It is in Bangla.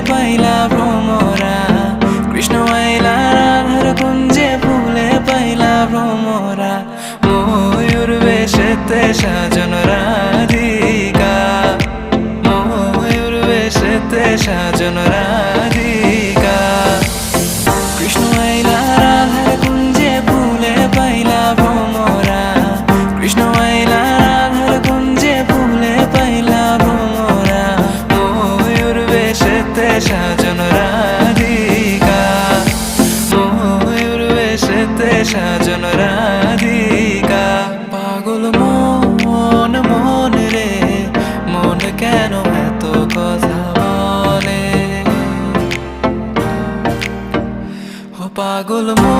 পাইলা ভ্রমরা, কৃষ্ণ আইলা রাধার কুঞ্জে ফুলে পাইলা ভ্রমরা। ময়ূর বেশেতে সাজন রাধিকা, ময়ূর বেশেতে সাজন রাধিকা। কৃষ্ণ আইলা রাধার কুঞ্জে ফুলে পাইলা ভ্রমরা, কৃষ্ণ আইলা রাধার কুঞ্জে ফুলে পাইলা ভ্রমরা। ময়ূর বেশেতে সাজন রাধিকা, ময়ূর বেশেতে সাজন রাধিকা। পাগল মন মন রে, মন কেন এত কথা বলে? ও পাগল মন